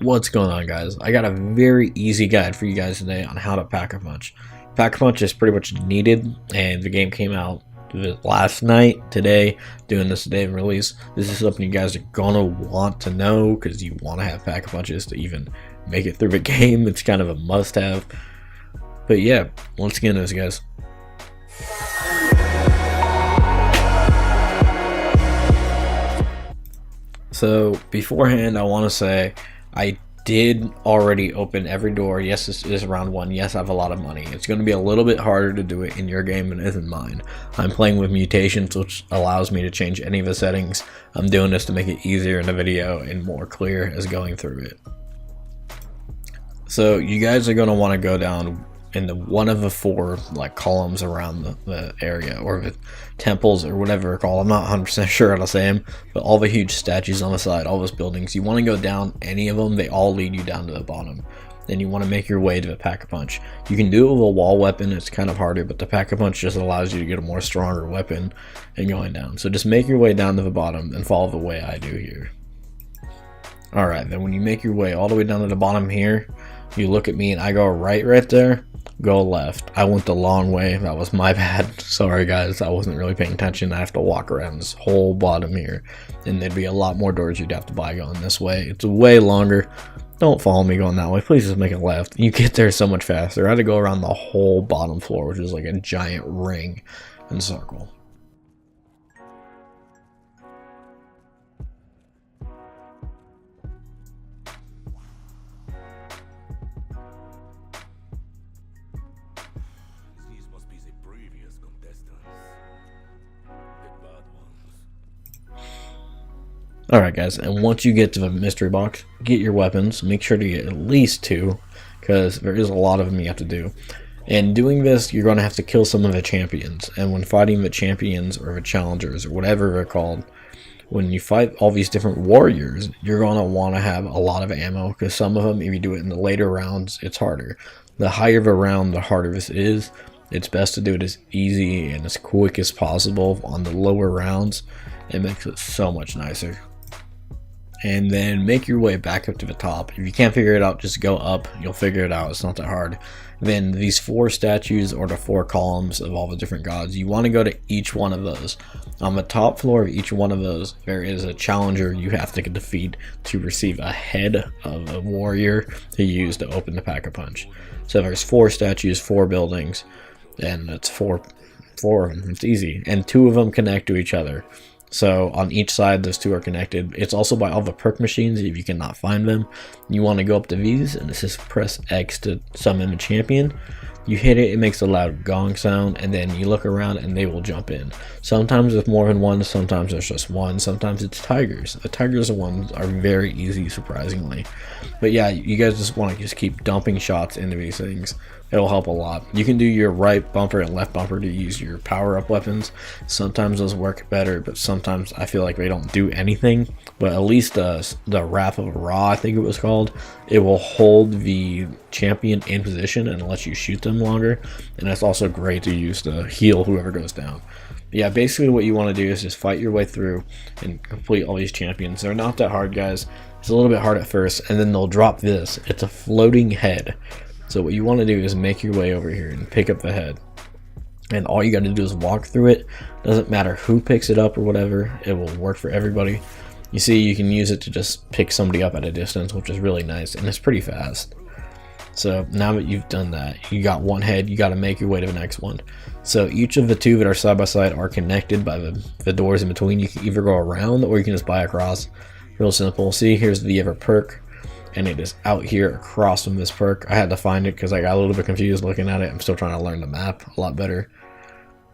What's going on, guys? I got a very easy guide for you guys today on how to pack a punch. Pack a punch is pretty much needed, and the game came out last night, today, doing this today in release. This is something you guys are gonna want to know because you want to have pack a punches to even make it through the game. It's kind of a must-have. But yeah, let's get into this, guys. So beforehand, I want to say I did already open every door. Yes, this is round one. Yes, I have a lot of money. It's going to be a little bit harder to do it in your game than it is in mine. I'm playing with mutations, which allows me to change any of the settings. I'm doing this to make it easier in the video and more clear as going through it. So you guys are going to want to go down in one of the four columns around the area, or the temples, or whatever they're called. I'm not 100% sure how to say them, but all the huge statues on the side, all those buildings, you want to go down any of them. They all lead you down to the bottom. Then you want to make your way to the pack-a-punch. You can do it with a wall weapon. It's kind of harder, but the pack-a-punch just allows you to get a more stronger weapon and going down. So just make your way down to the bottom and follow the way I do here. Alright, then when you make your way all the way down to the bottom here, you look at me and I go right there. Go left. I went the long way. That was my bad. Sorry guys, I wasn't really paying attention. I have to walk around this whole bottom here, and there'd be a lot more doors you'd have to buy going this way. It's way longer. Don't follow me going that way. Please just make it left. You get there so much faster. I had to go around the whole bottom floor, which is like a giant ring and circle. Alright guys, and once you get to the mystery box, get your weapons. Make sure to get at least 2, because there is a lot of them you have to do. And doing this, you're going to have to kill some of the champions. And when fighting the champions, or the challengers, or whatever they're called, when you fight all these different warriors, you're going to want to have a lot of ammo, because some of them, if you do it in the later rounds, it's harder. The higher the round, the harder this is. It's best to do it as easy and as quick as possible on the lower rounds. It makes it so much nicer. And then make your way back up to the top. If you can't figure it out, just go up. You'll figure it out. It's not that hard. Then these 4 statues, or the 4 columns of all the different gods, you want to go to each one of those. On the top floor of each one of those, there is a challenger you have to defeat to receive a head of a warrior to use to open the pack-a-punch. So there's 4 statues, 4 buildings, and that's 4. It's easy. And 2 of them connect to each other. So on each side, those 2 are connected. It's also by all the perk machines if you cannot find them. You want to go up to these, and it says press X to summon a champion. You hit it, it makes a loud gong sound, and then you look around and they will jump in. Sometimes there's more than one, sometimes there's just one, sometimes it's tigers. The tigers ones are very easy, surprisingly. But yeah, you guys just want to just keep dumping shots into these things. It'll help a lot. You can do your right bumper and left bumper to use your power-up weapons. Sometimes those work better, but sometimes I feel like they don't do anything. But at least the Wrath of Ra, I think it was called, it will hold the champion in position and let you shoot them longer. And that's also great to use to heal whoever goes down. But yeah, basically what you want to do is just fight your way through and complete all these champions. They're not that hard, guys. It's a little bit hard at first, and then they'll drop this. It's a floating head. So what you want to do is make your way over here and pick up the head. And all you got to do is walk through it. Doesn't matter who picks it up or whatever. It will work for everybody. You see, you can use it to just pick somebody up at a distance, which is really nice. And it's pretty fast. So now that you've done that, you got one head, you got to make your way to the next one. So each of the 2 that are side by side are connected by the doors in between. You can either go around or you can just buy across. Real simple. See, here's the ever perk. And it is out here across from this perk. I had to find it because I got a little bit confused looking at it. I'm still trying to learn the map a lot better.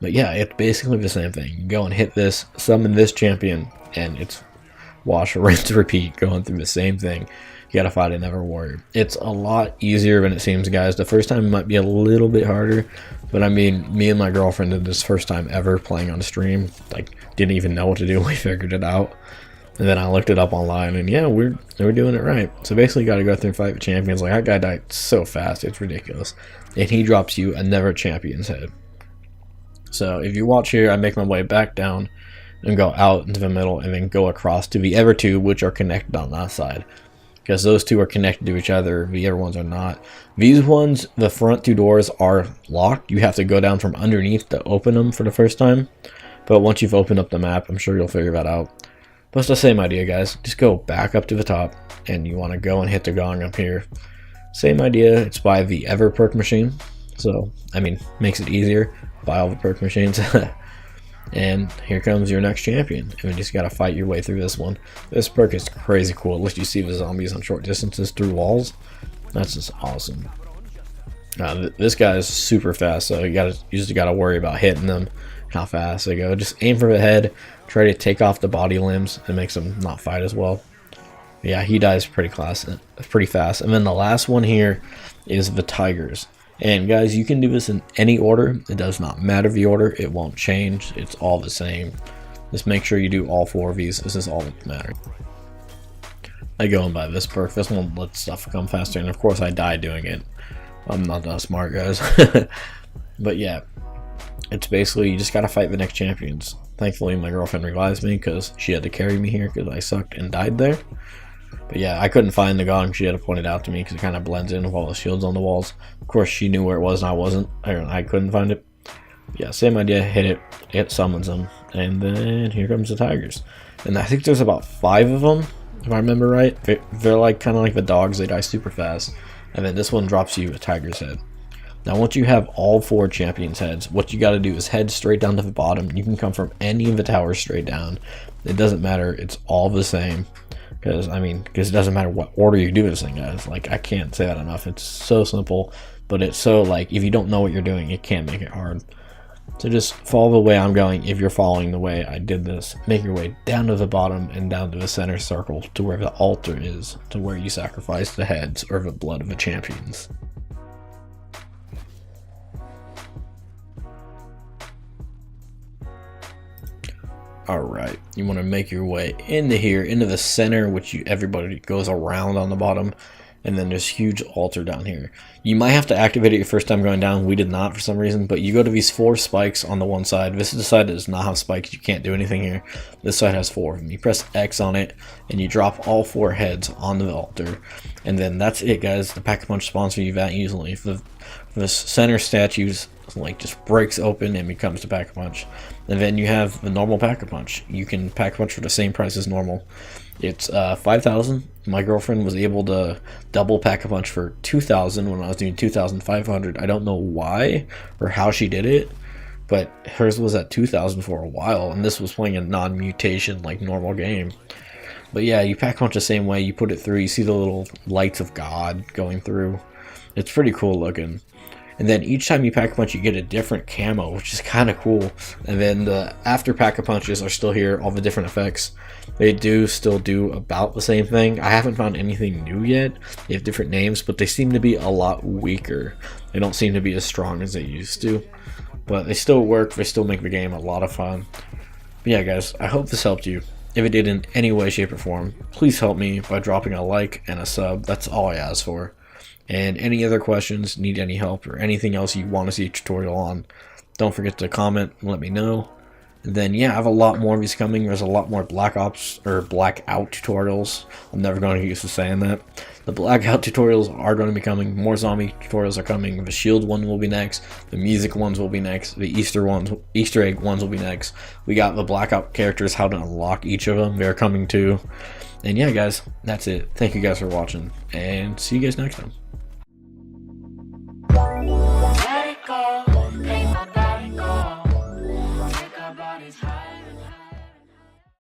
But yeah, it's basically the same thing. You go and hit this, summon this champion, and it's wash, rinse, repeat, going through the same thing. You gotta fight another warrior. It's a lot easier than it seems, guys. The first time might be a little bit harder, but I mean, me and my girlfriend did this first time ever playing on stream. Didn't even know what to do. We figured it out. And then I looked it up online, and yeah, we're doing it right. So basically, you got to go through and fight with champions. That guy died so fast, it's ridiculous. And he drops you another champion's head. So if you watch here, I make my way back down and go out into the middle, and then go across to the other 2, which are connected on that side. because those two are connected to each other. The other ones are not. These ones, the front two doors are locked. You have to go down from underneath to open them for the first time. But once you've opened up the map, I'm sure you'll figure that out. But it's the same idea, guys. Just go back up to the top, and you want to go and hit the gong up here. Same idea. It's by the Ever perk machine. So, I mean, makes it easier. Buy all the perk machines. And here comes your next champion. And you just gotta fight your way through this one. This perk is crazy cool. It lets you see the zombies on short distances through walls. That's just awesome. This guy is super fast, so you just gotta worry about hitting them, how fast they go. Just aim for the head, try to take off the body limbs. It makes them not fight as well. Yeah, he dies pretty fast. And then the last one here is the tigers. And guys, you can do this in any order. It does not matter the order. It won't change. It's all the same. Just make sure you do all 4 of these. This is all that matters. I go in by this perk. This one lets stuff come faster. And of course, I die doing it. I'm not that smart, guys. But yeah, it's basically you just got to fight the next champions. Thankfully, my girlfriend revives me because she had to carry me here because I sucked and died there. But yeah, I couldn't find the gong. She had to point it out to me because it kind of blends in with all the shields on the walls. Of course, she knew where it was and I wasn't. I couldn't find it. But yeah, same idea. Hit it. It summons them. And then here comes the tigers. And I think there's about 5 of them, if I remember right. They're like kind of like the dogs. They die super fast. And then this one drops you a tiger's head. Now, once you have all 4 champions' heads, what you got to do is head straight down to the bottom. You can come from any of the towers straight down. It doesn't matter. It's all the same. Because it doesn't matter what order you do this thing, guys. Like, I can't say that enough. It's so simple, but it's so, like, if you don't know what you're doing, it can't make it hard. So just follow the way I'm going. If you're following the way I did this, make your way down to the bottom and down to the center circle to where the altar is, to where you sacrifice the heads or the blood of the champions. Alright, you want to make your way into here, into the center, which everybody goes around on the bottom, and then there's huge altar down here. You might have to activate it your first time going down. We did not for some reason, but you go to these 4 spikes on the one side. This is the side that does not have spikes. You can't do anything here. This side has 4 of them. You press X on it, and you drop all 4 heads on the altar, and then that's it, guys. The Pack-a-Punch spawns for you that easily. If the center statues like just breaks open and becomes the Pack-a-Punch. And then you have the normal Pack-a-Punch. You can Pack-a-Punch for the same price as normal. It's 5,000. My girlfriend was able to double Pack-a-Punch for 2,000 when I was doing 2,500. I don't know why or how she did it, but hers was at 2,000 for a while, and this was playing a non-mutation like normal game. But yeah, you Pack-a-Punch the same way. You put it through. You see the little lights of God going through. It's pretty cool looking. And then each time you Pack-a-Punch, you get a different camo, which is kind of cool. And then the after Pack-a-Punches are still here, all the different effects. They do still do about the same thing. I haven't found anything new yet. They have different names, but they seem to be a lot weaker. They don't seem to be as strong as they used to. But they still work. They still make the game a lot of fun. But yeah, guys, I hope this helped you. If it did in any way, shape, or form, please help me by dropping a like and a sub. That's all I ask for. And any other questions, need any help, or anything else you want to see a tutorial on, don't forget to comment and let me know. And then, yeah, I have a lot more of these coming. There's a lot more Black Ops, or Blackout tutorials. I'm never going to get used to saying that. The Blackout tutorials are going to be coming. More zombie tutorials are coming. The shield one will be next. The music ones will be next. The Easter egg ones will be next. We got the Blackout characters, how to unlock each of them. They're coming too. And yeah, guys, that's it. Thank you guys for watching, and see you guys next time.